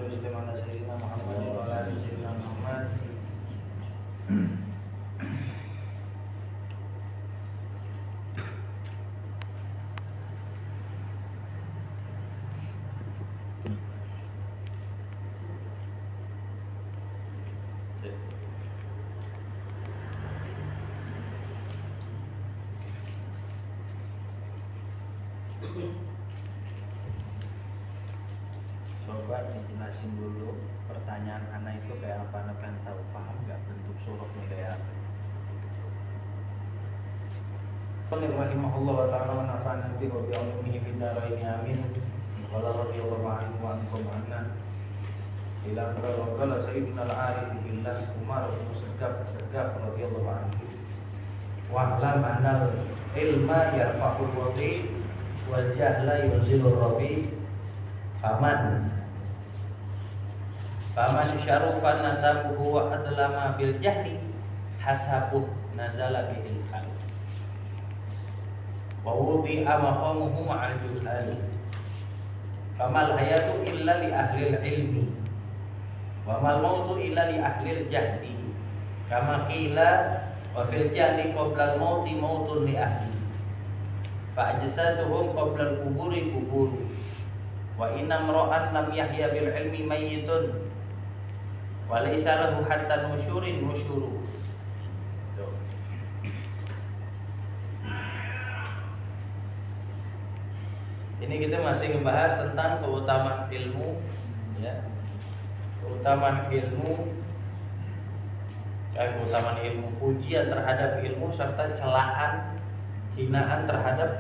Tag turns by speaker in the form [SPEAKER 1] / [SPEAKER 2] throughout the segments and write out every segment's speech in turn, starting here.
[SPEAKER 1] وسلم على سيدنا محمد وعلى آل سيدنا محمد. Coba dijelasin dulu pertanyaan anak itu kayak apa, anak pengen tahu, paham nggak bentuk surahnya kayak apa? Rahimahullah wa ta'ala wa nafa'ana bihi wa bi'ulumihi fid dharain amin. Qala radhiyallahu anhu wa ankum anna ila qala sayyidina al-arif billah Umar bin Saddaq radhiyallahu anhu wa lam anal ilma yarfa'ul wadi wal jahla yunzilur rabi faman syarufan nasabuhu wa adlama bil jahli hasabuh nazala bil hal wa wudhi'a maqamuhu ma'al juhali famal hayatu illa li ahlil ilmi wa mal mautu illa li ahlil jahli kama qila wa fil jahli qabla al mauti mautun li ahli fa ajsaduhum qabla al kuburi kuburu wa inna mra'an lam yahya bil ilmi mayyitun wa laysa lahu hatta nusyurin nusyuru. Ini kita masih ngebahas tentang keutamaan ilmu, ya. Keutamaan ilmu, pujian terhadap ilmu serta celaan, hinaan terhadap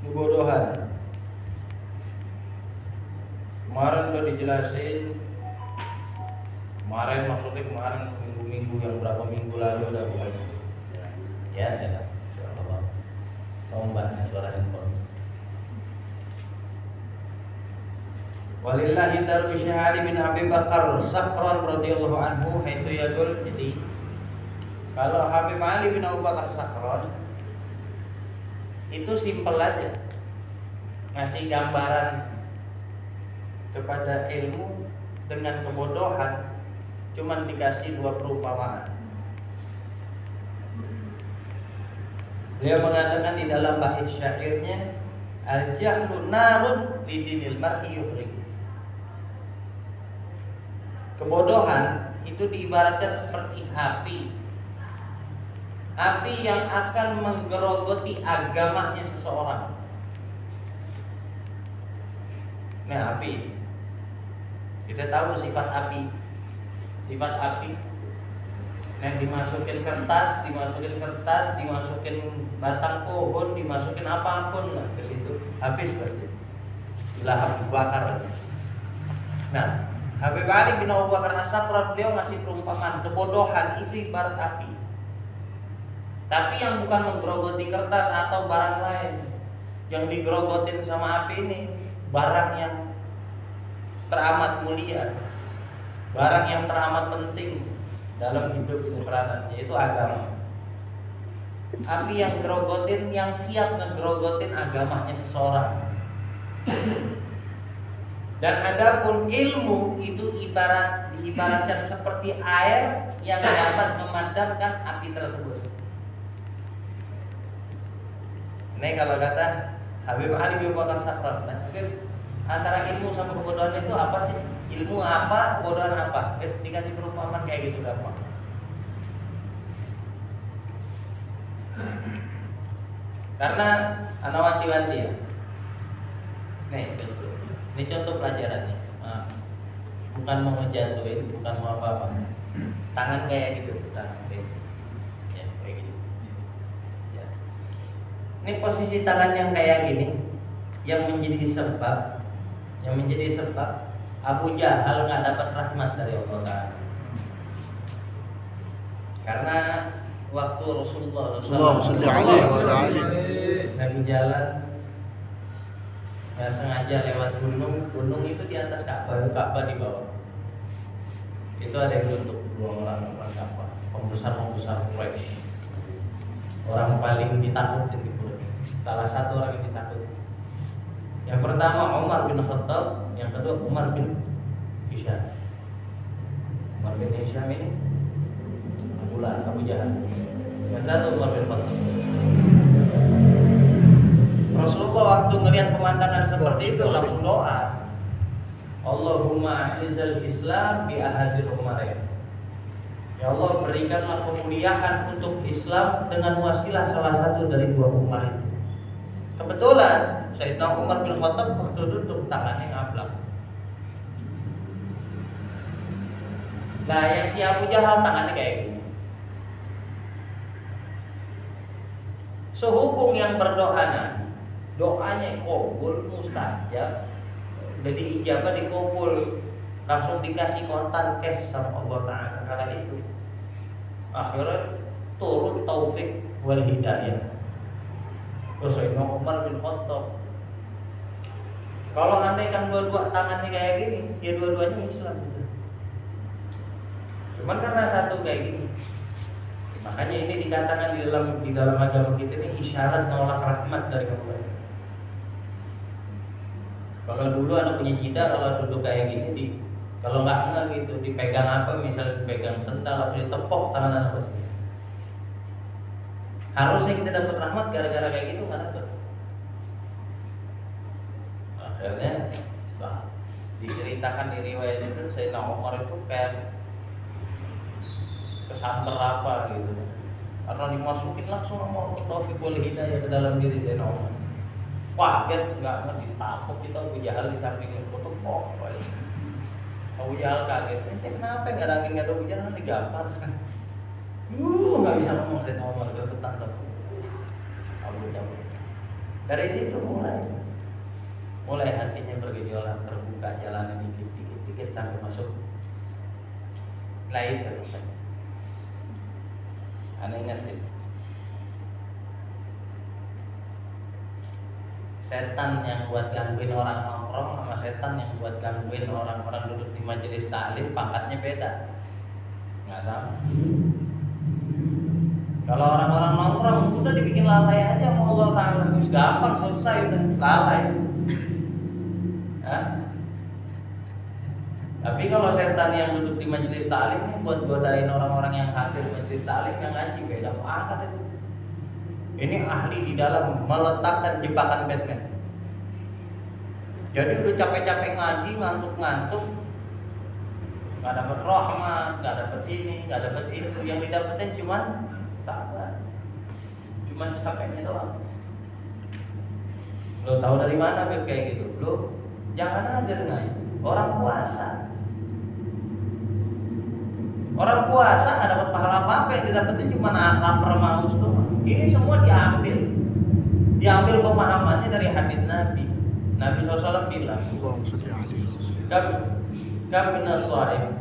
[SPEAKER 1] kebodohan. Kemarin udah dijelasin, kemarin minggu yang berapa minggu lalu udah bukan? Ya, insyaallah. Tolong bantu suara handphone. Walillahi daru syahari bin Abi Bakar Sakran radhiyallahu anhu haitsu yaqul. Jadi kalau Habib Ali bin Abu Bakar Sakran itu simpel aja, ngasih gambaran kepada ilmu dengan kebodohan, cuman dikasih dua perumpamaan. Dia mengatakan di dalam bait syairnya, al-jahlu narun lidinil mar'i yuhrik. Kebodohan itu diibaratkan seperti api yang akan menggerogoti agamanya seseorang. Nah, api, kita tahu sifat api yang dimasukin kertas, dimasukin batang pohon, dimasukin apapun lah ke situ, habis pasti lahap dibakar. Nah, Habib Ali bin Abu Bakar As-Sakran beliau ngasih perumpamaan kebodohan itu ibarat api, tapi yang bukan menggerogoti kertas atau barang lain. Yang digerogotin sama api ini barang yang teramat mulia, barang yang teramat penting dalam hidup kekerasan, yaitu agama. Api yang gerogotin, yang siap ngegerogotin agamanya seseorang. Dan adapun ilmu itu diibaratkan seperti air yang dapat memadamkan api tersebut. Ini kalau kata Habib Ali bin Bakar Sakran, antara ilmu sama kebodohan itu apa sih? Ilmu apa, kebodohan apa? Dikasih perumpamaan kayak gitu gampang. Karena anak wanti-wanti ya. Ini contoh pelajarannya. Bukan mau ngejatuhin, bukan mau apa-apa. Tangan kayak gitu, tangan kayak gitu. Ya, kayak gitu. Ya. Ini posisi tangan yang kayak gini, yang menjadi sebab Abu Jahal nggak dapat rahmat dari Allah Ta'ala. Karena waktu Rasulullah lagi jalan, nggak sengaja lewat gunung itu di atas Ka'bah di bawah. Itu ada yang tutup dua orang Ka'bah, pembesar Quraisy, orang paling ditakutin di Quraisy, salah satu orang yang ditakutin. Yang pertama Umar bin Khattab, yang kedua Umar bin Hisham. Umar bin Hisham ini Abu Jahal. Yang satu Umar bin Khattab. Rasulullah waktu melihat pemandangan seperti itu langsung doa, Allahumma a'izal Islam bi ahadil umarain. Ya Allah, berikanlah kemuliaan untuk Islam dengan wasilah salah satu dari dua Umar itu. Kebetulan Sayyidina Umar bin Khattab waktu duduk tangannya ngablak. Nah, yang si Abu Jahal tangannya kayak gini. Sehubung yang berdoa doanya kabul mustajab, jadi ijabah dikabul, langsung dikasih kontan cash sama Allah Ta'ala. Karena itu akhirnya turun taufik wal hidayah. Sayyidina Umar bin Khattab, kalau andai kan dua-dua tangannya kayak gini, ya dua-duanya Islam gitu. Cuman karena satu kayak gini, makanya ini dikatakan di dalam agama kita ini isyarat nolak rahmat dari Allah. Kalau dulu anak punya jida, kalau duduk kayak gini, kalau nggak gitu, dipegang apa, misalnya dipegang sendal atau ditepok tangan anak pasti. Harusnya kita dapat rahmat gara-gara kayak gitu, nggak dapat. Akhirnya, diceritakan di riwayat itu, Sayyidina Umar itu kayak kesamper apa gitu, karena dimasukin langsung sama taufik wal hidayah ke dalam diri Sayyidina Umar. Kaget, nggak ngerti tapuk kita Abu Jahal di sampingnya tutup kok. Abu Jahal kaget, kenapa nggak ada angin nggak ada hujan nanti gampar. Nggak bisa ngomong Sayyidina Umar gergetan tuh. Abu Jahal. Dari situ mulai hatinya bergejolak, terbuka jalannya dikit sampai masuk. Nah itu aneh ingetin. Setan yang buat gangguin orang nongkrong sama setan yang buat gangguin orang-orang duduk di majelis taklim pangkatnya beda, nggak sama. Kalau orang-orang nongkrong udah dibikin lalai aja sama Allah Ta'ala, gampang selesai udah lalai. Tapi kalau setan yang duduk di majelis taklim ini buat godain orang-orang yang hadir majelis taklim yang ngaji, beda pangkat itu. Ini ahli di dalam meletakkan jebakan Batman. Jadi udah capek-capek ngaji, ngantuk-ngantuk, nggak dapat rahmat, nggak dapat ini, nggak dapat itu. Yang didapetin cuman sabar, cuman capeknya doang. Lo tahu dari mana kayak gitu? Lo jangan ajar ngaji. Orang puasa nggak dapat pahala apa-apa, yang didapetin cuma lapar maus doang. Ini semua diambil pemahamannya dari hadis Nabi. Nabi SAW bilang, "Kam minas shaim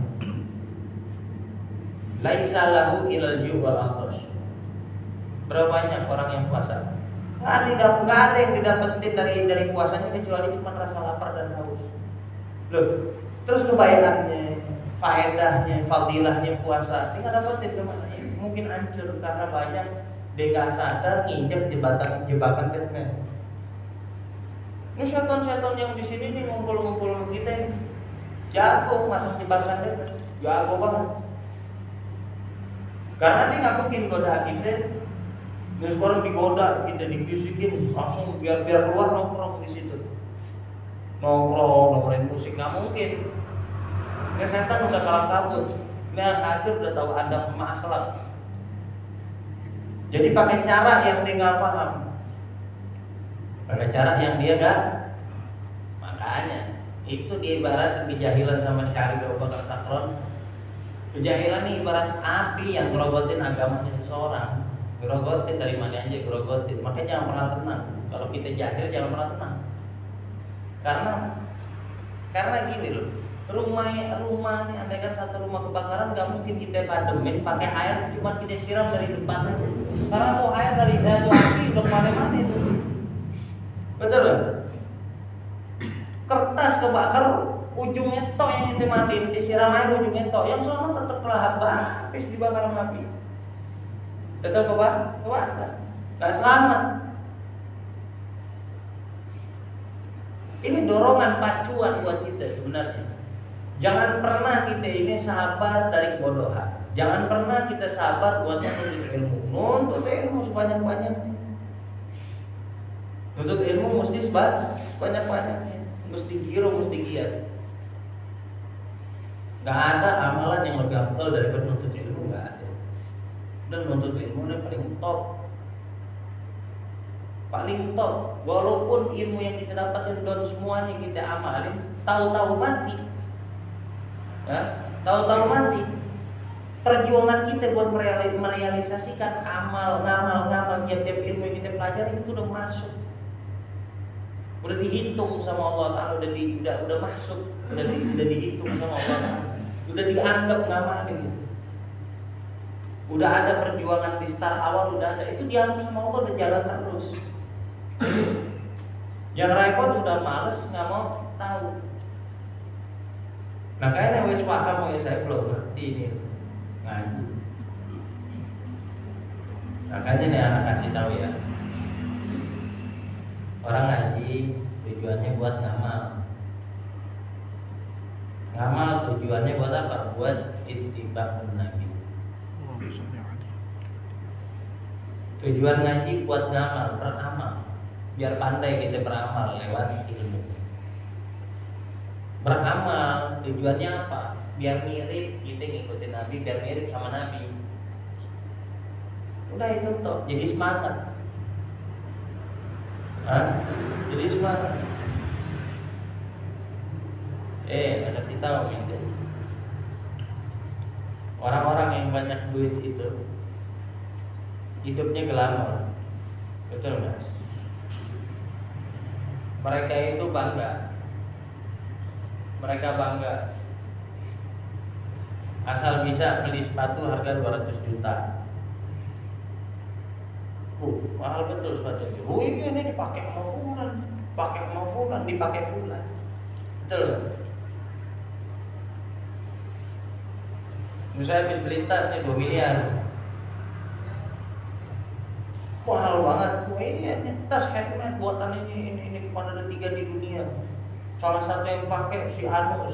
[SPEAKER 1] laisa lahu ilal ju' wal 'atash." Berapa banyak orang yang puasa? Nggak ada yang didapetin dari puasanya kecuali cuma rasa lapar dan haus. Loh, terus kebaikannya, faedahnya, fadilahnya puasa, tinggal dapetin kemana? Mungkin hancur karena banyak dia nggak sadar nginjek jebakan Batman. Ini setan-setan yang di sini nih ngumpul-ngumpul kita ini jago masuk jebakan Batman, jago banget. Karena dia nggak mungkin goda kita. Terus orang digoda, kita dibisikin langsung biar keluar nongkrong di situ. Nongkrong, dengerin musik nggak mungkin. Ini setan udah kalah kabut. Ini hadir udah tahu adab akhlak. Jadi pakai cara yang dia nggak paham, pakai cara yang dia nggak. Makanya itu diibarat kejahilan sama Syarif Abu Bakar Sakron. Kejahilan ini ibarat api yang gerogotin agamanya seseorang. Gerogotin dari mana aja gerogotin. Makanya jangan pernah tenang. Kalau kita jahil jangan pernah tenang. Karena gini loh. Rumahnya andai kan satu rumah kebakaran nggak mungkin kita pademin pakai air, cuma kita siram dari depan aja. Karena tuh air dari tuh api udah mati itu. Betul kan? Kertas kebakar ujungnya tok yang kita matiin, disiram air ujungnya tok, yang semua tetap kelahap habis dibakar api. Tetap kebakar, nggak selamat. Ini dorongan pacuan buat kita sebenarnya. Jangan pernah kita ini sabar dari kebodohan. Jangan pernah kita sabar buat menuntut ilmu. Nuntut ilmu sebanyak-banyaknya. Nuntut ilmu mesti sebanyak-banyaknya. Mesti giro, mesti giat. Gak ada amalan yang lebih afdal daripada nuntut ilmu, gak ada. Dan nuntut ilmu ini paling top. Paling top. Walaupun ilmu yang kita dapatkan dan semuanya kita amalin, tahu-tahu mati. Ya, tahu-tahu mati. Perjuangan kita buat merealisasikan ngamal tiap-tiap ilmu yang kita pelajari itu udah masuk. Udah dihitung sama Allah Ta'ala, udah masuk, udah dihitung sama Allah Ta'ala. Udah dianggap ngamalin. Udah ada perjuangan di start awal, udah ada. Itu dianggap sama Allah, udah jalan terus. Yang repot udah males, nggak mau tahu. Nah kayaknya wes paham ya, saya belum ngerti ini ngaji. Makanya nih anak kasih tahu ya. Orang ngaji tujuannya buat ngamal. Ngamal tujuannya buat apa? Buat ittiba'un Nabi. Tujuan ngaji buat ngamal, beramal. Biar pandai kita beramal lewat ilmu. Beramal tujuannya apa? Biar mirip kita ngikutin Nabi, biar mirip sama Nabi. Udah itu toh, jadi semangat. Jadi semangat. Ada kasih tahu gitu. Orang-orang yang banyak duit itu hidupnya glamor. Betul nggak? Mereka itu bangga. Mereka bangga. Asal bisa beli sepatu harga 200 juta. Mahal betul sepatunya. Ini dipakai sama fulan, dipakai fulan. Betul. Misalnya habis beli tas nih 2 miliar. Mahal banget. Ini tas handmade buatan ini cuma ada 3 di dunia. Salah satu yang pakai si Anu.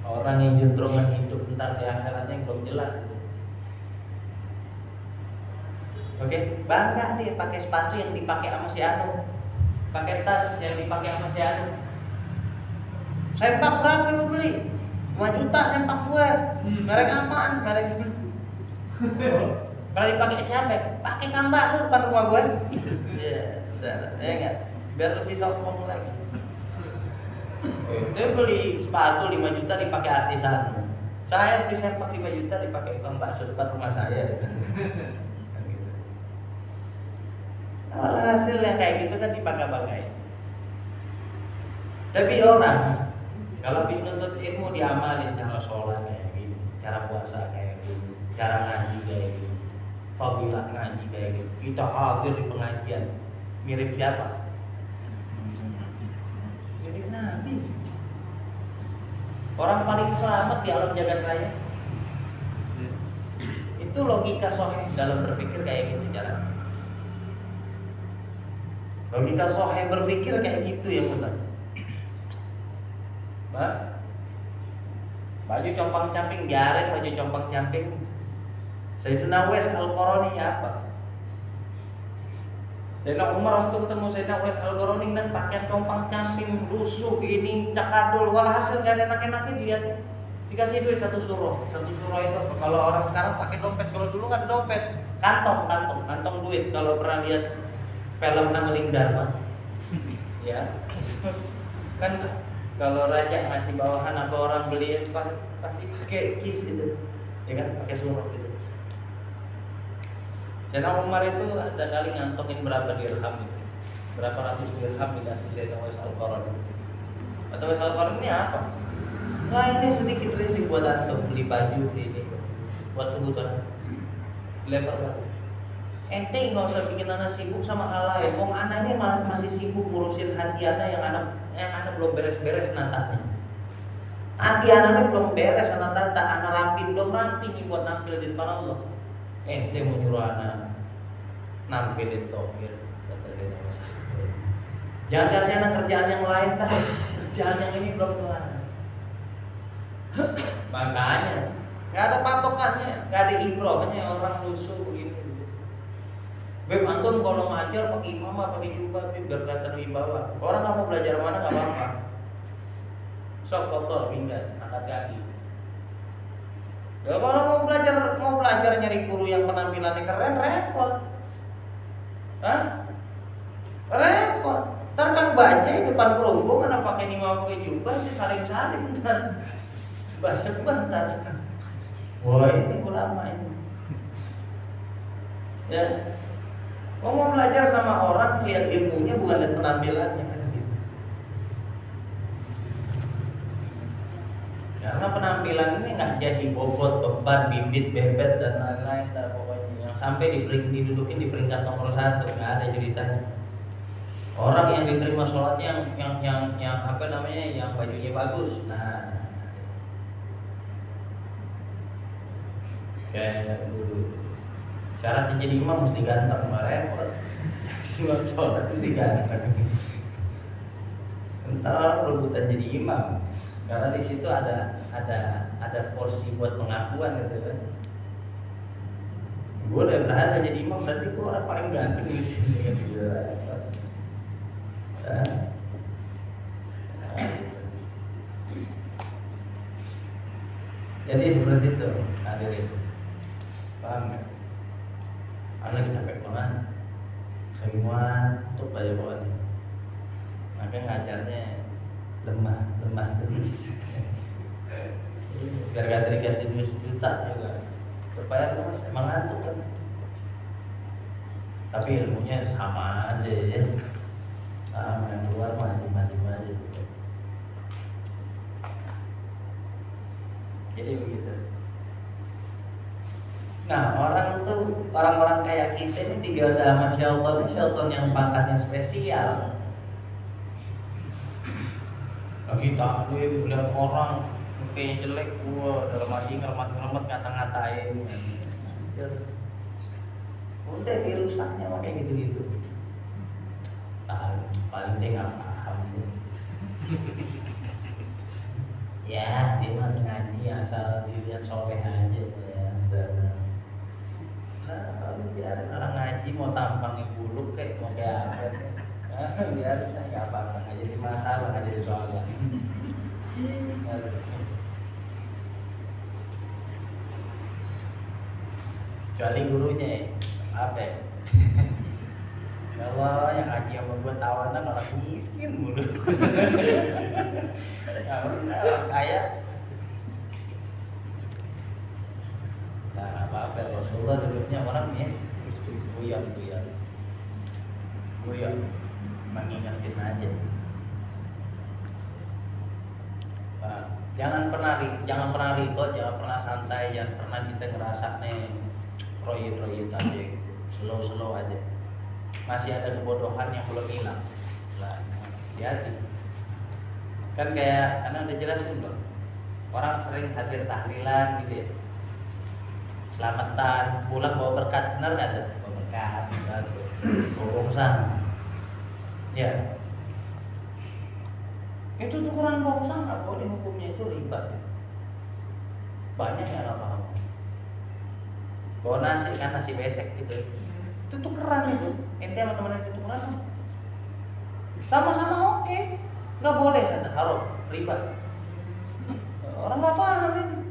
[SPEAKER 1] Orang yang jentrongan hidup tentang di akhiratnya yang belum jelas. Oke, bangga dia pakai sepatu yang dipakai sama si Anu, pakai tas yang dipakai sama si Anu. Sempak berapa lu beli? 5 juta sempak gue. Merek apaan? Merek ini. Kalau dipakai siapa? Pakai Kang Bakso depan rumah gue. Yes, ya enggak? Biar lebih sombong lagi. Dia beli sepatu 5 juta dipakai artisan. Saya beli sempak 5 juta dipakai Kang Bakso depan rumah saya. Malah hasil yang kayak gitu kan dibangga-banggain. Tapi orang kalau habis nuntut ilmu diamalin, cara sholat kayak gini, cara puasa kayak gini, cara ngaji kayak gini, fadilah ngaji kayak gini. Kita hadir di pengajian mirip siapa? Mirip Nabi. Orang paling selamat di alam jagat raya. Itu logika sahih dalam berpikir kayak gitu jalan. Logika sahih berpikir kayak gitu yang benar. Baju compang-camping, jaring baju compang-camping. Sayyidina Uwais Al-Qarani apa? Sayyidina Umar waktu ketemu Sayyidina Uwais Al-Qarani dan pakaian compang-camping, lusuh ini, cakadul, walhasil gak ada enak-enaknya dilihatnya. Dikasih duit 1 suruh. 1 suruh itu kalau orang sekarang pakai dompet, kalau dulu nggak ada dompet, kantong duit. Kalau pernah lihat film Angling Dharma, ya kan kalau raja ngasih bawahan apa orang beli pasti pakai kis gitu, ya kan, pakai suruh gitu. Sayyidina Umar itu ada kali ngantongin berapa dirham itu, berapa ratus dirham dikasih Sayyidina Uwais Al-Qarani. Atau Uwais Al-Qarani ini apa? Nah ini sedikit rezeki buat antum beli baju ini buat kebutuhan lempar baju. Ente nggak usah bikin anak sibuk sama hal lain. Wong anak ini masih sibuk ngurusin hati anak yang anak belum beres-beres nantatnya. Hati anaknya belum beres anak rapi belum rapi nih buat nampil di depan Allah. Ente mau nyuruh anak nampil di tokir kata saya. Jangan kasih anak kerjaan yang lain dah. Kerjaan yang ini belum kelar. Makanya nggak ada patokannya, nggak ada ibrohnya orang lusuh begini. Beb antum kalau ngajar pakai imam pakai jubah biar kelihatan wibawa. Orang nggak mau belajar mana nggak apa-apa. Sok kotor pinggan, angkat kaki. Ya kalau mau belajar nyari guru yang penampilannya keren repot. Hah? Repot. Ntar kan bajai depan perunggu mana pakai imam pakai jubah sih saling-saling ntar. Sebah ntar. Wah ini ulama ini. Ya. Mau belajar sama orang lihat ilmunya bukan lihat penampilannya kan gitu. Karena penampilan ini nggak jadi bobot, beban, bibit, bebet dan lain-lain lah pokoknya. Yang sampai didudukin di peringkat nomor 1 nggak ada ceritanya. Orang yang diterima sholatnya yang apa namanya yang bajunya bagus. Nah, kayak dulu. Syaratnya jadi imam mesti ganteng, nggak repot. Cuma sholat mesti ganteng. Entar rebutan jadi imam, karena di situ ada porsi buat pengakuan gitu kan. Gue udah berhasil jadi imam, berarti gue orang paling ganteng di sini kan gitu. Jadi seperti itu, hadirin. Paham nggak? Lagi capek banget, semua untuk aja pokoknya. Makanya ngajarnya lemah terus. Biar gak dikasih 2 juta juga, terbayar mas, emang ngantuk kan. Tapi ilmunya sama aja ya, sama yang luar maju aja. Jadi begitu. Nah orang-orang kayak kita ini digoda sama syaitan yang pangkatnya spesial. Nah, kita lihat orang mukanya jelek, gua dalam hati ngeremat ngata-ngatain. Udah dirusaknya kayak gitu. Paling dia nggak paham. Ya, dia mah ngaji asal dilihat soleh aja ya. Nah, kalau biarin orang ngaji mau tampangnya buluk kayak mau kayak apa biarin saya nggak apa-apa, nggak jadi masalah, nggak jadi soalnya. Kecuali gurunya apa ya? Kalau yang ngaji yang membuat tawanan orang miskin mulu. Orang kaya. Nah, apa Rasulullah dulunya orang ya buyang mengingatin aja. Nah, jangan pernah ribut, jangan pernah santai, jangan pernah kita ngerasa nih proyek aja gitu, slow aja. Masih ada kebodohan yang belum hilang. Nah, hati-hati. Kan kayak karena udah jelasin belum. Orang sering hadir tahlilan gitu ya. Selamatan, pulang bawa berkat, benar nggak tuh? Bawa berkat, bawa sang. Ya. Itu tuh kurang bawa sang, nggak boleh hukumnya itu riba. Banyak yang nggak paham. Bawa nasi kan nasi besek gitu. Itu tuh keran itu. Ente sama teman itu keran. Sama-sama oke. Nggak boleh ada haram, riba. Orang nggak paham ini.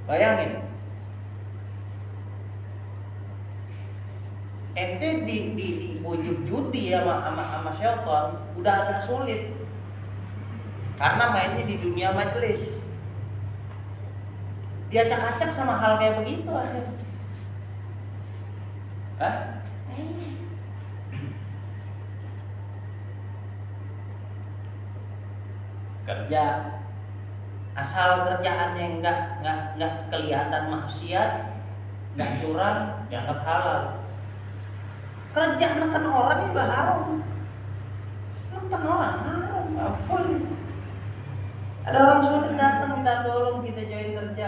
[SPEAKER 1] Bayangin, ente di bujuk judi sama syaitan udah agak sulit karena mainnya di dunia majelis. Dia acak-acak sama hal kayak begitu aja. Kerja asal kerjaannya nggak kelihatan maksiat, nggak curang, dianggap halal. Kerja neken orang juga haram. Neken orang haram, nggak boleh. Ada orang sudah datang minta tolong kita join kerja,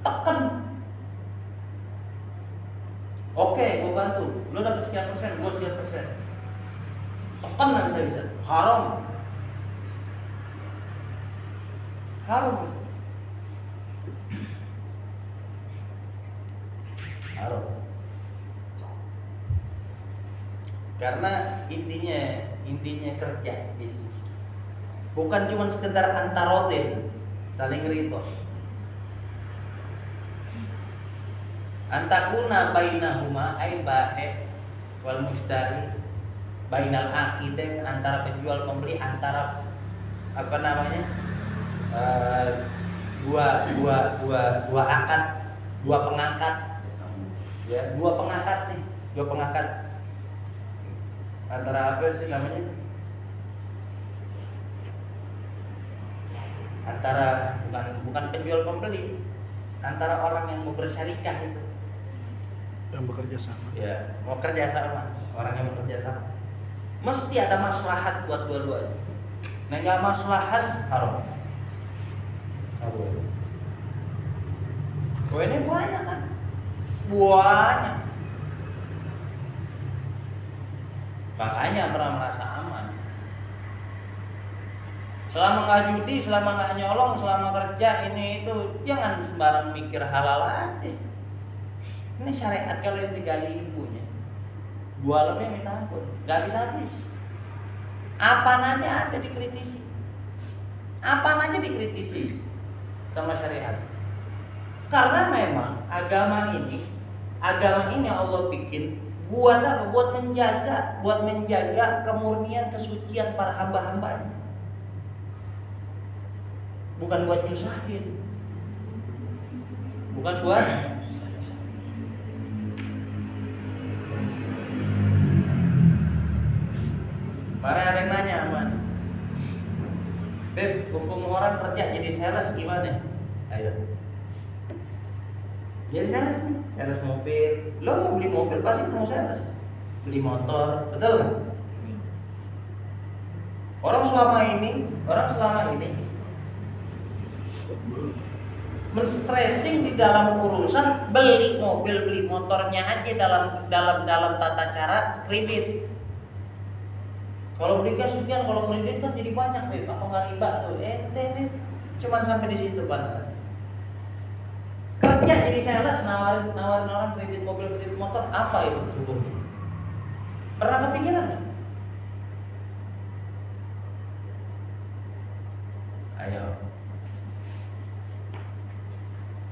[SPEAKER 1] tekan. Oke, gue bantu. Lo dapat sekian persen, gue sekian persen. Tekan kan bisa. Haram. Haram. Haram. Karena intinya kerja bisnis. Bukan cuma sekedar antarote, saling rito. Antakuna bainahuma ay bae wal mustari bainal akidin, antara penjual pembeli, antara apa namanya dua akad, dua pengangkat, ya dua pengangkat antara apa sih namanya, antara bukan penjual pembeli, antara orang yang mau bersyarikah itu,
[SPEAKER 2] yang bekerja sama.
[SPEAKER 1] ya mau kerja sama, orang yang bekerja sama mesti ada maslahat buat dua-duanya. Nah nggak maslahat haram. Oh ini banyak kan, banyak. Makanya pernah merasa aman. Selama nggak judi, selama nggak nyolong, selama kerja ini itu, jangan sembarang mikir halal aja. Ini syariat kalau yang digali ilmunya, dua lemnya minta ampun, nggak habis-habis. Apa nanya ada dikritisi, apa nanya dikritisi sama syariat. Karena memang agama ini Allah bikin buat apa? Buat menjaga kemurnian kesucian para hamba-hambanya. Bukan buat nyusahin. Bukan buat Mari ada yang nanya aman. Beb, hukum orang kerja jadi sales gimana? Ayo. Jadi sales nih, sales mobil. Lo mau beli mobil pasti ketemu sales. Beli motor, betul kan? Orang selama ini men-stressing di dalam urusan beli mobil, beli motornya aja dalam tata cara kredit. Kalau beli cash sekian, kalau kredit kan jadi banyak deh. Apa nggak riba tuh? Nih, cuman sampai di situ kan. Kerja jadi sales, nawarin orang kredit mobil, kredit motor, apa itu hukumnya? Pernah kepikiran nggak? Ayo.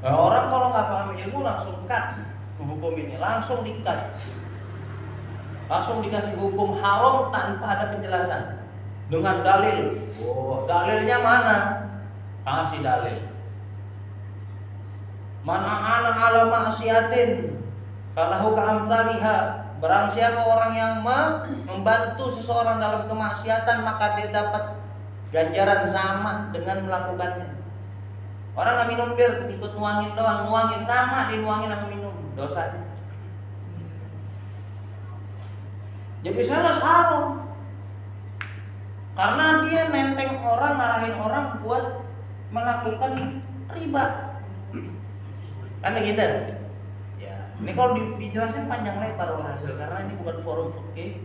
[SPEAKER 1] Nah, orang kalau nggak paham ilmu langsung cut hukum ini, langsung di-cut. Langsung dikasih hukum haram tanpa ada penjelasan dengan dalil. Oh, dalilnya mana? Kasih dalil. Mana ana ala maksiatin falahu ka'amsalihha. Barang siapa orang yang membantu seseorang dalam kemaksiatan, maka dia dapat ganjaran sama dengan melakukannya. Orang nggak minum bir, ikut nuangin doang, nuangin sama dia nuangin sama minum, dosanya. Jadi sales haram. Karena dia menteng orang, ngarahin orang buat melakukan riba. Kan gitu. Ya, ini kalau dijelasin panjang lebar hasil, karena ini bukan forum fikih,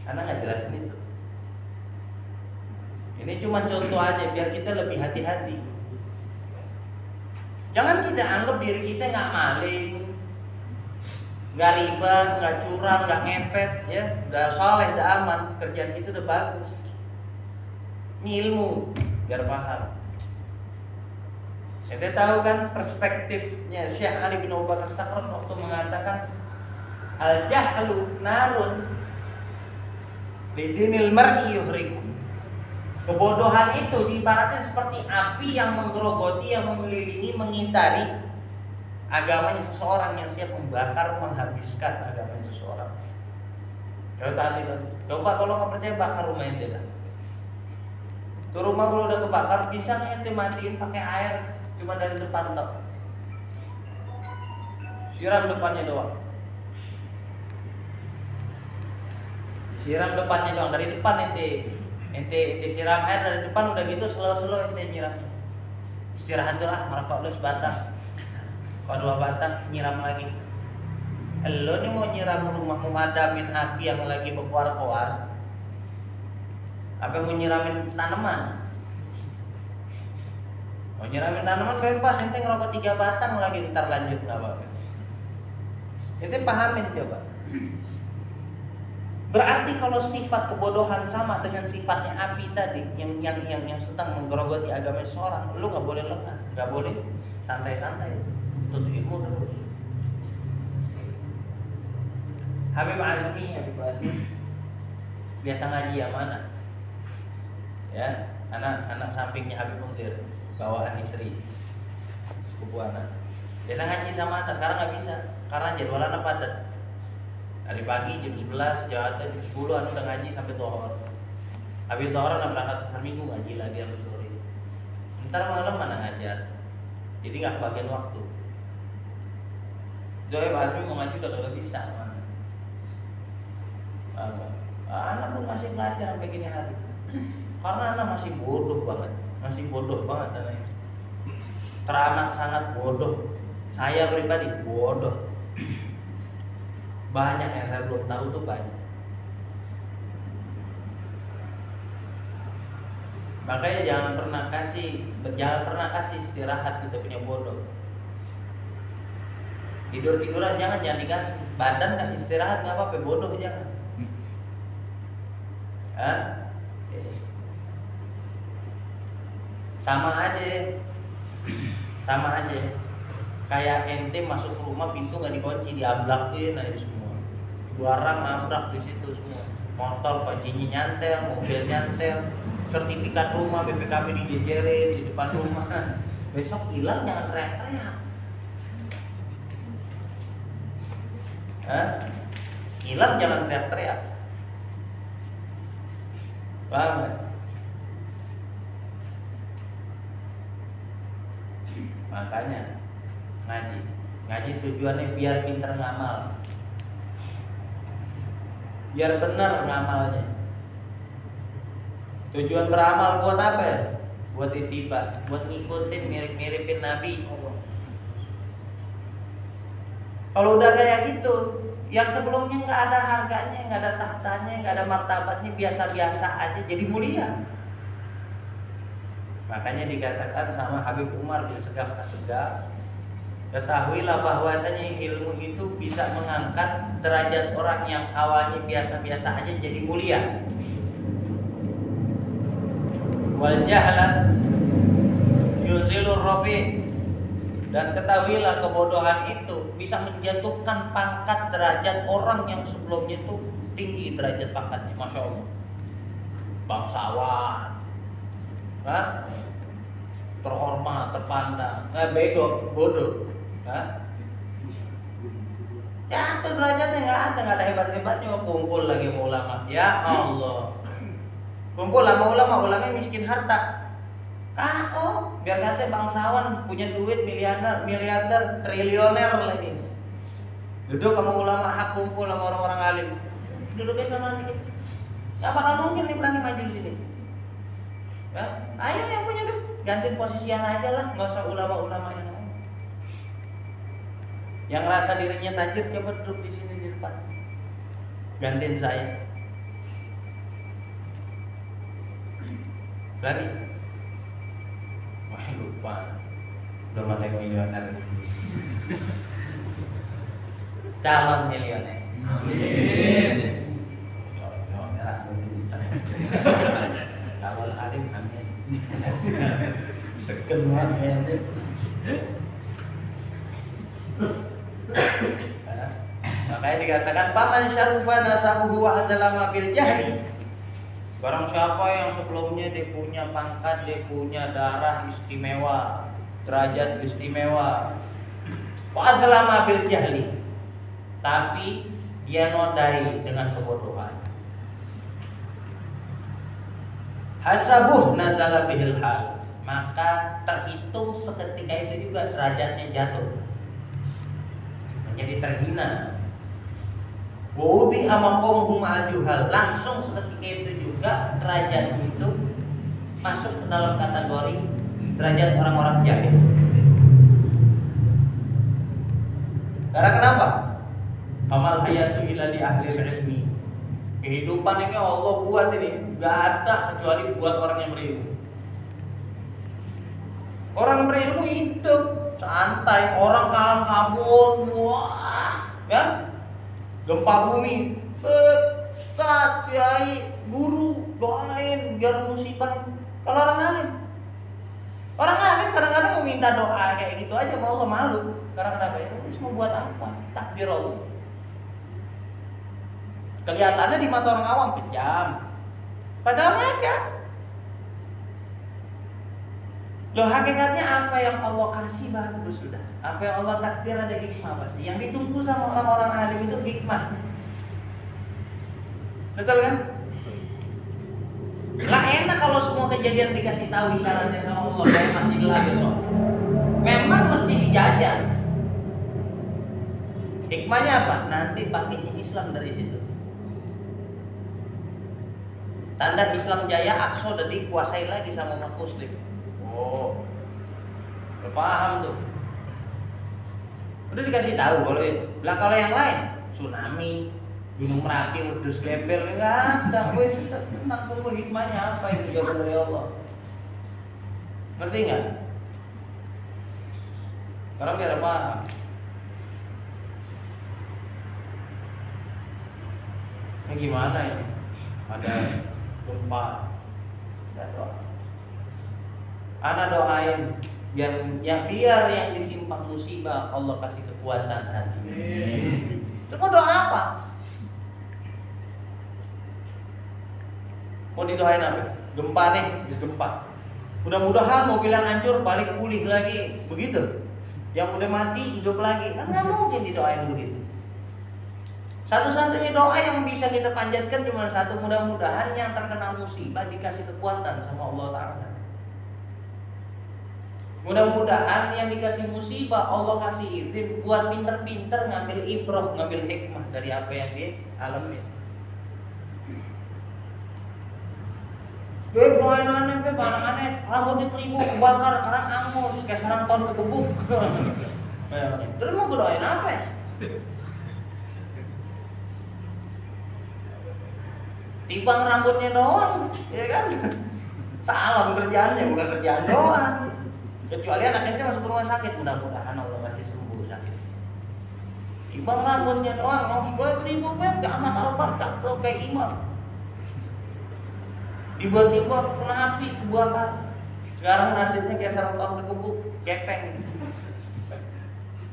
[SPEAKER 1] karena nggak jelasin itu. Ini cuma contoh aja biar kita lebih hati-hati. Jangan kita anggap diri kita nggak maling, nggak riba, nggak curang, nggak ngepet, ya, udah soleh, udah aman, kerjaan kita udah bagus. Ini ilmu, biar paham. Kita tahu kan perspektifnya Syekh Ali bin Abu Bakar Sakran waktu mengatakan al-jahlu narun lidinil mar'i yuhriku. Kebodohan itu diibaratkan seperti api yang menggerogoti, yang mengelilingi, mengitari agamanya seseorang yang siap membakar, menghabiskan agamanya seseorang. Kalau tadi, coba kalau nggak percaya bakar rumah ente lah. Tuh rumah kalau udah kebakar, bisa ente matiin pakai air cuma dari depan tok. Siram depannya doang. Siram depannya doang, dari depan ente siram air dari depan, udah gitu slow ente nyiramnya. Istirahat dulu lah, merokok lu sebatang. Kalau 2 batang nyiram lagi. Lo nih mau nyiram rumahmu madamin api yang lagi berkoar-koar, apa mau nyiramin tanaman? Mau nyiramin tanaman bebas, ente ngerokok 3 batang lagi ntar lanjut nggak apa-apa. Ente pahamin coba. Berarti kalau sifat kebodohan sama dengan sifatnya api tadi, yang sedang menggerogoti agama seseorang, lu nggak boleh lengah, nggak boleh santai-santai, tuntut ilmu terus. Habib Azmi biasa ngaji yang mana? Ya, anak sampingnya Habib Muntir, bawaan istri, sepupu anak. Biasa ngaji sama atas, sekarang nggak bisa, karena jadwalannya padat. Dari pagi jam 11, jam 10 udah ngaji sampai Tohor. Habis Tohor udah berangkat hari Minggu ngaji lagi sampai sore. Ntar malam mana ngajar, jadi nggak kebagian waktu. Jadi Pak Azmi mau ngaji udah kagak bisa mana. Anak pun masih belajar sampai gini hari. Karena anak masih bodoh banget anaknya. Teramat sangat bodoh. Saya pribadi bodoh. Banyak yang saya belum tahu tuh banyak. Makanya jangan pernah kasih istirahat kita punya bodoh. Tiduran jangan dikasih. Badan kasih istirahat nggak apa-apa, bodoh jangan. Sama aja kayak ente masuk rumah pintu nggak dikunci, diablakin aja semua, barang nabrak di situ semua, motor kuncinya nyantel, mobil nyantel, sertifikat rumah BPKB dijejerin di depan rumah. Besok hilang jangan teriak-teriak. Hilang jangan teriak-teriak. Paham gak? Makanya ngaji tujuannya biar pinter ngamal, biar benar ngamalnya. Tujuan beramal buat apa ya? Buat ittiba, buat ngikutin, mirip-miripin Nabi. Kalau udah kayak gitu, yang sebelumnya nggak ada harganya, nggak ada tahtanya, nggak ada martabatnya, biasa-biasa aja, jadi mulia. Makanya dikatakan sama Habib Umar bin Segaf As-Segaf, ketahuilah bahwasanya ilmu itu bisa mengangkat derajat orang yang awalnya biasa-biasa aja jadi mulia. Wal jahla yuzilur rafi, dan ketahuilah kebodohan itu bisa menjatuhkan pangkat derajat orang yang sebelumnya itu tinggi derajat pangkatnya, masya Allah. Bangsawan, terhormat, terpandang, bego, bodoh, jatuh derajatnya, nggak ada hebat-hebatnya. Kumpul lagi sama ulama, ya Allah, kumpul sama ulama miskin harta. Biar kata bangsawan, punya duit, miliarder, triliuner lagi. Duduk sama ulama hak, kumpul sama orang-orang alim, duduknya sama dikit. Gak bakal mungkin nih berani maju sini. Ayo yang punya duit, gantiin posisian aja lah, nggak usah ulama-ulama yang lain. Yang rasa dirinya tajir coba duduk di sini di depan, gantiin saya. Berani? Wah lupa, udah mati milioner. Calon milioner. Amin. Calon alim, amin. Segen banget. Makanya dikatakan faman syarfa nasabuhu wa azlama bil jahli. Barang siapa yang sebelumnya dia punya pangkat, dia punya darah istimewa, derajat istimewa, wa azlama bil jahli, tapi dia nodai dengan kebodohan, hasabuh nazala bihil hal, maka terhitung seketika itu juga derajatnya jatuh, menjadi terhina. Wudi amakomhum al-juhal, langsung seketika itu juga derajat itu masuk ke dalam kategori derajat orang-orang jahil. Karena kenapa? Amal hayatu illa li ahli ilmi. Kehidupan ini Allah buat ini, gak ada kecuali buat orang yang berilmu. Orang berilmu hidup santai, orang kalang kabut, wah, ya, gempa bumi, Ustaz, kiai, guru, doain biar musibah. Kalau orang alim kadang-kadang meminta doa kayak gitu aja, mau Allah malu. Karena kenapa? Itu mau buat apa? Takdir Allah. Kelihatannya di mata orang awam kejam, padahal enggak. Loh, hakikatnya apa yang Allah kasih bagus sudah. Apa yang Allah takdir ada hikmah pasti. Yang ditunggu sama orang-orang alim itu hikmah. Betul kan? Lah enak kalau semua kejadian dikasih tahu isyaratnya sama Allah dari Masjidil Aqsa. Memang mesti dijajan. Hikmahnya apa? Nanti pakai Islam dari situ. Tanda Islam jaya, Aqsa udah dikuasai lagi sama umat muslim. Oh, udah paham tuh. Udah dikasih tahu kalau itu. Lah kalau yang lain, tsunami, Gunung Merapi, Udus Gembel, enggak ada. Wes tenang, tunggu hikmahnya apa itu jawaban dari Allah. Ngerti nggak? Sekarang biar paham. Ini gimana ini? Ada gempa, ada doa. Ana doain biar yang disimpang musibah Allah kasih kekuatan hati. Itu mau doa apa? Mau didoain apa? Gempa nih, habis gempa. Mudah-mudahan mobil yang hancur balik pulih lagi, begitu. Yang udah mati hidup lagi, kan nggak mungkin didoain begitu. Satu-satunya doa yang bisa kita panjatkan cuma satu, mudah-mudahan yang terkena musibah dikasih kekuatan sama Allah Ta'ala. Mudah-mudahan yang dikasih musibah Allah kasih izin buat pinter-pinter ngambil ibrah, ngambil hikmah dari apa yang dia alami. Gue doain aneh, gue barang aneh, rambut dikelibu, kebakar, karang angus, kayak sarang tahun kegebuk. Terus mau gue doain apa ya? Tibang rambutnya doang, ya kan? Salah kerjaannya, bukan kerjaan doang. Kecuali anaknya masuk ke rumah sakit, mudah-mudahan Allah masih sembuh sakit. Tibang rambutnya doang, mau gue keribu, gak amat al-barkah, tuh kayak imam. Tiba-tiba kena api, kebakar. Sekarang nasibnya kayak sarung tahun kegebuk, gepeng.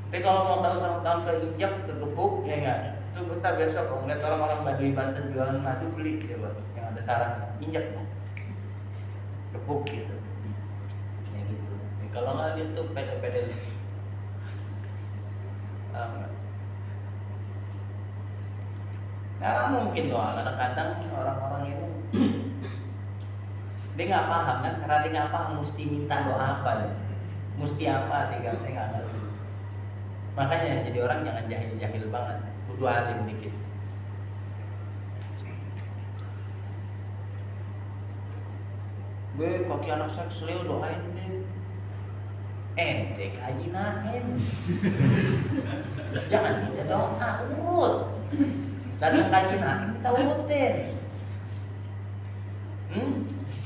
[SPEAKER 1] Tapi kalau mau tahu sarung tahun keinjak, kegebuk, ya enggak. Itu kita besok kalau ngeliat orang-orang Baduy Banten jualan madu beli ya, Bang. Yang ada sarang, injak, gebuk gitu. Ya gitu. Ya, kalau nggak gitu pede-pede. Nah, mungkin doa. Kadang-kadang orang-orang itu dia nggak paham kan, karena dia nggak paham mesti minta doa apa ya, mesti apa sih kan, dia nggak ngerti. Makanya jadi orang jangan jahil banget, kudu alim dikit. Gue kaki anak seks Leo doain deh. Ente kaji naim. Jangan minta doa, urut. Datang kaji naim kita urutin.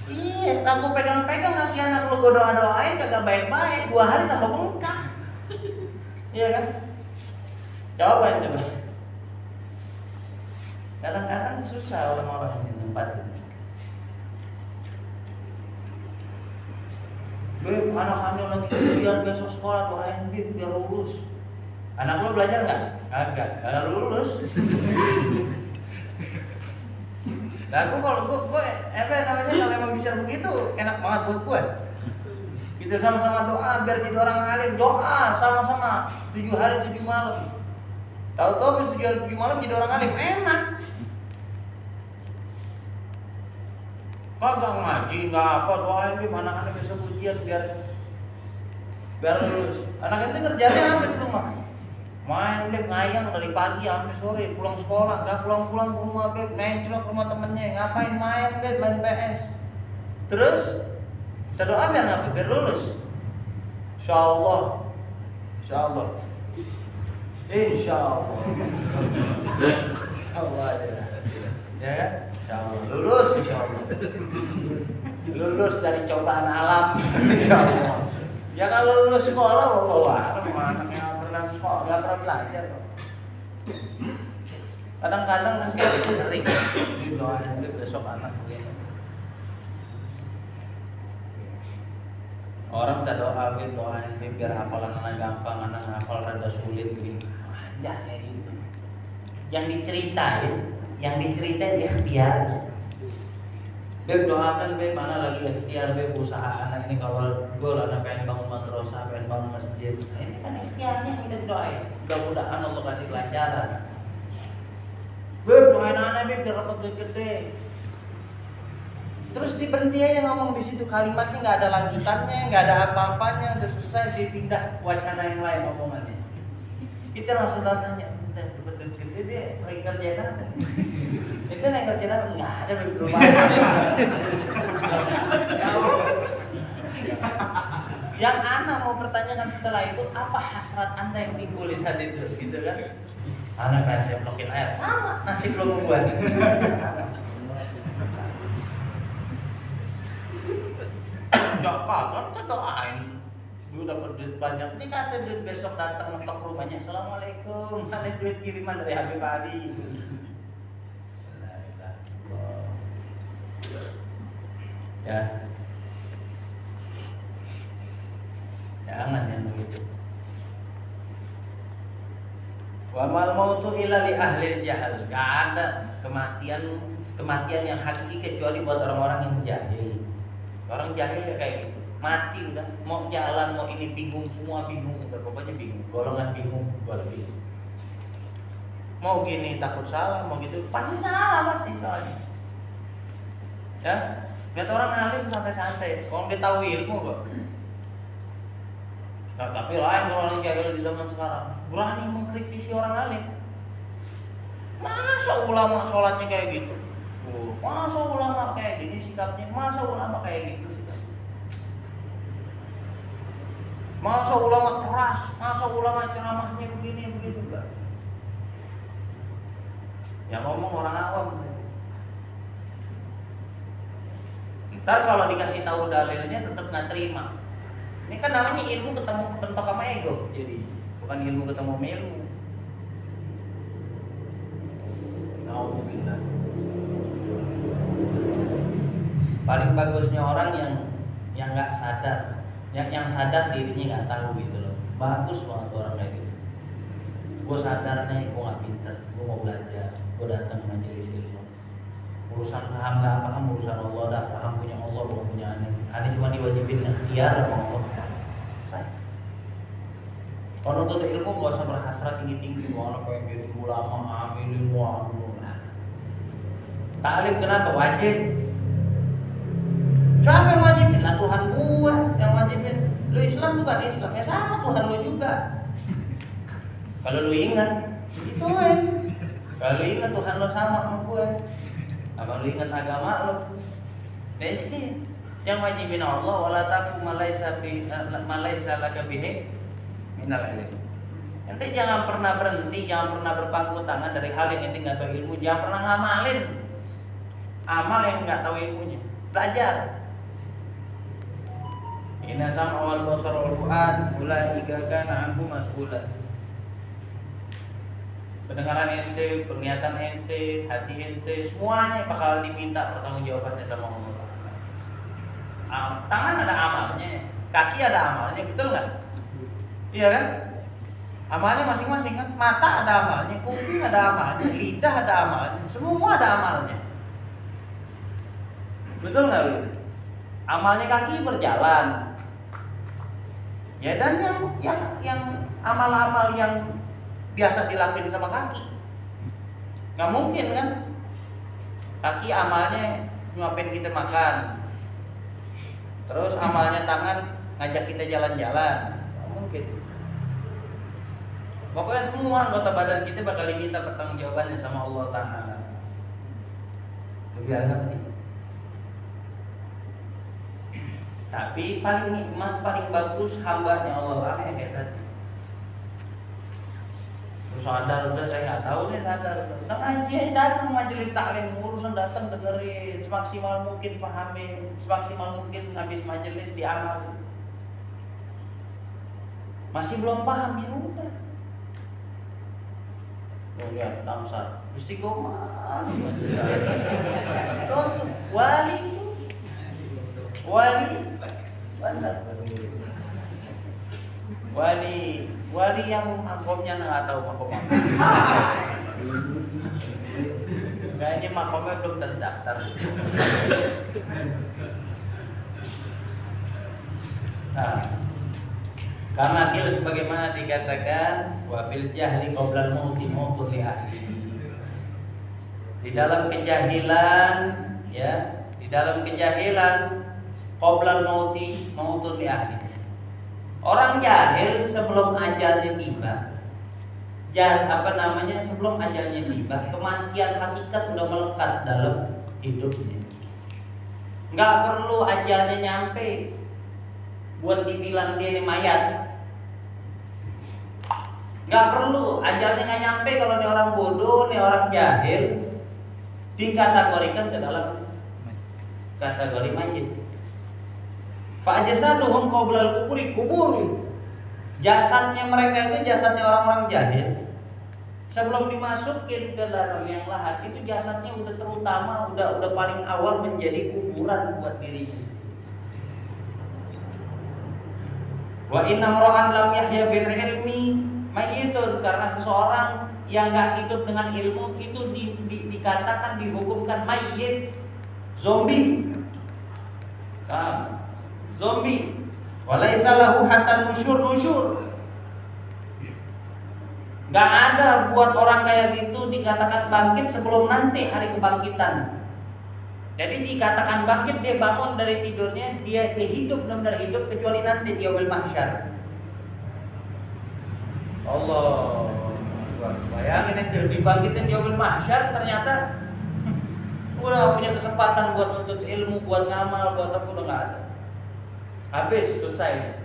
[SPEAKER 1] Iya, aku pegang-pegang kaki anak lu, gue doain kagak baik-baik, 2 hari tambah bengkak. Iya kan? Jawaban coba. Kadang-kadang susah orang-orang ini nempatin. Gue anak-anak lagi ujian besok sekolah, doain biar lulus. Anak lu belajar nggak? Kagak, karena lulus. Nah, kalau gue kalau emang bisa begitu enak banget buat gue. Kita sama-sama doa biar jadi orang alim, doa sama-sama 7 hari 7 malam. Tahu-tahu habis 7 hari 7 malam jadi orang alim, enak. Kagak ngaji, nggak apa, doain dia anak-anak besok ujian biar lulus. Anak itu kerjanya apa di rumah? Main beb, ngayang dari pagi sampai sore, pulang sekolah, nggak pulang-pulang ke rumah beb, nenclok ke rumah temennya, ngapain main beb, main PS. Terus kita doa biar ngapa? Biar lulus. Insyaallah. Insya Allah. Insya Allah ya kan? Insya Allah lulus, insya Allah. Lulus dari cobaan alam, insya Allah. Ya kalau lulus sekolah, anaknya nggak pernah sekolah, nggak pernah belajar. Kadang-kadang kan kita sering doain besok anak begini. Orang tak doain biar hafalan anak gampang, anak hafal rada sulit begini. Banyak kayak gitu. Yang diceritain ikhtiarnya. Beb doakan beb mana lagi ikhtiar beb usaha anak ini kawal gol anak pengen bangun madrasah, pengen bangun masjid. Nah, ini kan ikhtiarnya kita doain. Mudah-mudahan Allah kasih kelancaran. Beb doain anak beb biar dapat duit gede. Terus diberhenti aja ngomong di situ, kalimatnya nggak ada lanjutannya, nggak ada apa-apanya, udah selesai dipindah wacana yang lain omongannya. Kita langsung tanya, betul gede dia lagi kerjain apa? Itu lagi kerjain apa? Nggak ada perubahan. Yang Ana mau pertanyakan setelah itu, apa hasrat Anda yang timbul di saat itu, gitu kan? Ana pengen saya blokin ayat, sama nasib lo membuat. Jangan kan doain. Gue dapat duit banyak. Ini kata duit besok datang ngetok rumahnya. Assalamualaikum. Ada duit kiriman dari Habib Ali. Ya. Jangan yang begitu. Wa mal mautu illa li ahli jahal. Gak ada kematian yang hakiki kecuali buat orang-orang yang jahil. Orang jahil ya kayak gitu, mati udah, mau jalan, mau ini bingung, semua bingung, udah pokoknya bingung, golongan bingung, gua bingung. Mau gini takut salah, mau gitu pasti salah pasti soalnya. Ya, lihat orang alim santai-santai, orang dia tahu ilmu kok. Nah, tapi lain kalau orang jahil di zaman sekarang, berani mengkritisi orang alim. Masa ulama sholatnya kayak gitu? Masa ulama kayak gini sikapnya? Masa ulama kayak gitu sikapnya? Masa ulama keras? Masa ulama ceramahnya begini begitu enggak? Yang ngomong orang awam. Ntar kalau dikasih tahu dalilnya tetap nggak terima. Ini kan namanya ilmu ketemu bentok sama ego, jadi bukan ilmu ketemu ilmu. Alhamdulillah. Paling bagusnya orang yang nggak sadar, yang sadar dirinya nggak tahu gitu loh. Bagus banget orang kayak gitu. Gue sadar nih, gue nggak pintar, gue mau belajar, gue datang majelis ilmu. Urusan paham nggak paham urusan Allah, dah paham punya Allah bukan punya aneh cuma diwajibin ikhtiar sama Allah. Selesai. Kalau untuk ilmu gak usah berhasrat tinggi-tinggi, mau pengen jadi ulama, amilin ilmu. Taklim kenapa wajib? Siapa yang wajibin? Lah Tuhan gua yang wajibin. Lu Islam bukan Islam, ya sama Tuhan lu juga. Kalau lu ingat, itu kalau lu ingat Tuhan lu sama gua. Kalau lu ingat agama lu, pasti yang wajibin Allah wala taqu malaisa laka bihi minal ilm. Ente jangan pernah berhenti, jangan pernah berpangku tangan dari hal yang ente nggak tahu ilmu, jangan pernah ngamalin amal yang nggak tahu ilmunya. Belajar. Inna sam'a wal basara wal fu'ad ulaika kana anhu mas'ula. Pendengaran ente, penglihatan ente, hati ente, semuanya bakal diminta pertanggungjawabannya sama Allah. Tangan ada amalnya, kaki ada amalnya, betul nggak? Iya kan? Amalnya masing-masing kan. Mata ada amalnya, kuping ada amalnya, lidah ada amalnya, semua ada amalnya. Betul nggak? Amalnya kaki berjalan. Ya dan yang amal-amal yang biasa dilakuin sama kaki, nggak mungkin kan? Kaki amalnya nyuapin kita makan, terus amalnya tangan ngajak kita jalan-jalan, nggak mungkin. Pokoknya semua anggota badan kita bakal diminta pertanggungjawabannya sama Allah Ta'ala. Biar ngerti. Tapi paling nikmat, paling bagus hambanya Allah kayak tadi. sadar udah, saya nggak tahu nih sadar. Udah ngaji aja, datang majelis taklim, urusan datang dengerin, semaksimal mungkin pahami, semaksimal mungkin habis majelis diamal. Masih belum paham ya udah. Oh lihat Tamsar, istiqomah. Contoh wali itu, benar. Wali yang makomnya nggak tahu makom apa. Kayaknya makomnya belum terdaftar. Nah, karena kil sebagaimana dikatakan wa fil jahli qoblal mauti mautun li ahli. Di dalam kejahilan ya, di dalam kejahilan qoblal mauti mautun li ahli. Orang jahil sebelum ajalnya tiba, sebelum ajalnya tiba, kematian hakikat udah melekat dalam hidupnya. Nggak perlu ajalnya nyampe buat dibilang dia ini mayat. Nggak perlu, ajalnya nggak nyampe kalau ini orang bodoh, ini orang jahil, dikategorikan ke dalam kategori mayit. Fa'jasaduhum qoblal kubur. Jasadnya mereka itu jasadnya orang-orang jahil. Sebelum dimasukin ke dalam yang lahat itu jasadnya udah terutama, udah paling awal menjadi kuburan buat dirinya. Wa inna mra'an lam yahya bil ilmi mayyitun, karena seseorang yang enggak hidup dengan ilmu itu dikatakan dihukumkan mayyit, zombie. Zombie. Walaysa lahu hatta nusyur. Enggak ada buat orang kayak gitu dikatakan bangkit sebelum nanti hari kebangkitan. Jadi dikatakan bangkit, dia bangun dari tidurnya, dia hidup, benar-benar hidup kecuali nanti di yaumul mahsyar. Allah, bayangin itu dibangkitin di yaumul mahsyar, ternyata udah punya kesempatan buat menuntut ilmu, buat ngamal, buat apa udah nggak ada. Habis, selesai.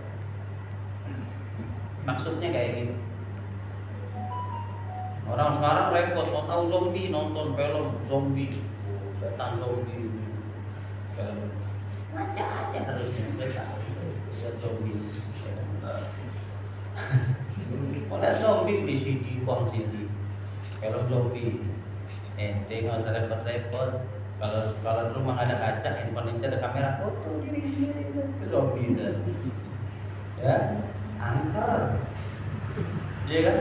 [SPEAKER 1] Maksudnya kayak gitu. Orang sekarang repot, mau tahu zombie, nonton film zombie. Setan zombie, macam aja harusnya lihat zombie. Oleh zombie di CD, uang CD. Kalau zombie, ente nggak usah repot-repot. Kalau rumah ada kaca, handphone ada kamera foto diri sendiri itu zombie dah. Ya, angker. Iya kan?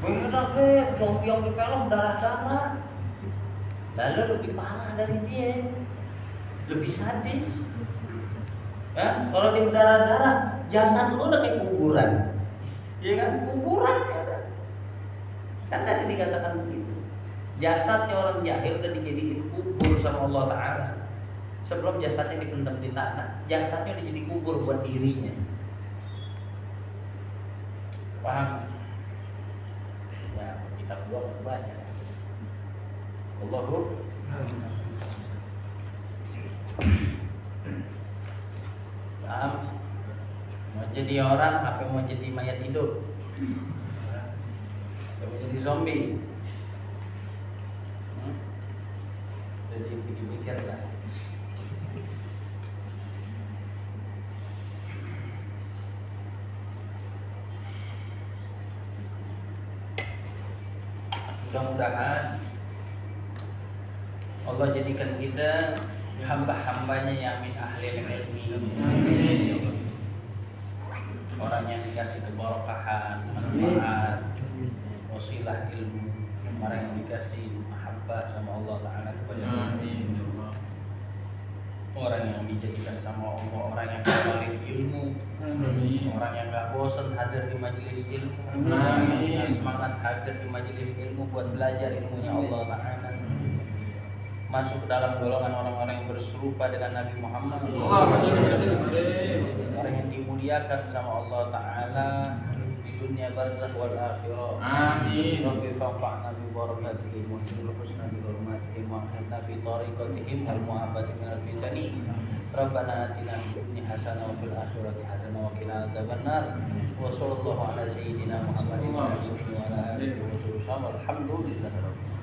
[SPEAKER 1] Benar zombie yang di film darah-darah. Lalu lebih parah dari dia, lebih sadis. Ya, kalau di berdarah-darah, jasad lu udah kayak kuburan, iya kan? Kuburan ya. Kan tadi dikatakan begitu. Jasadnya orang jahil udah dijadiin kubur sama Allah Taala. Sebelum jasadnya dipendam di tanah, jasadnya udah jadi kubur buat dirinya. Paham? Ya, kita buang banyak. Allahu paham? Mau jadi orang apa mau jadi mayat hidup? Mau jadi zombie? Jadi pikir-pikir lah. Mudah-mudahan Allah jadikan kita hamba-hambanya yang min ahli ilmi. Orang yang dikasih keberkahan, manfaat, wasilah ilmu, orang yang dikasih mahabbah sama Allah Taala kepada orang yang dijadikan sama Allah, orang yang mengalir ilmu, orang yang gak bosan hadir di majelis ilmu, orang yang punya semangat hadir di majelis ilmu buat belajar ilmunya Allah Taala. Masuk ke dalam golongan orang-orang yang berserupa dengan Nabi Muhammad, orang yang dimuliakan sama Allah Ta'ala di dunia barzakh wal akhirah. Amin. Rabbi fa'fa'na bi barakatihi wa husna bi hurmatihi wa وأمهلنا في طريقتهم والمعافاة من الفتن ربنا آتنا في الدنيا حسنة وفي الآخرة حسنة وقنا عذاب النار وصلى الله على سيدنا محمد وعلى آله وصحبه وسلم والحمد لله رب العالمين.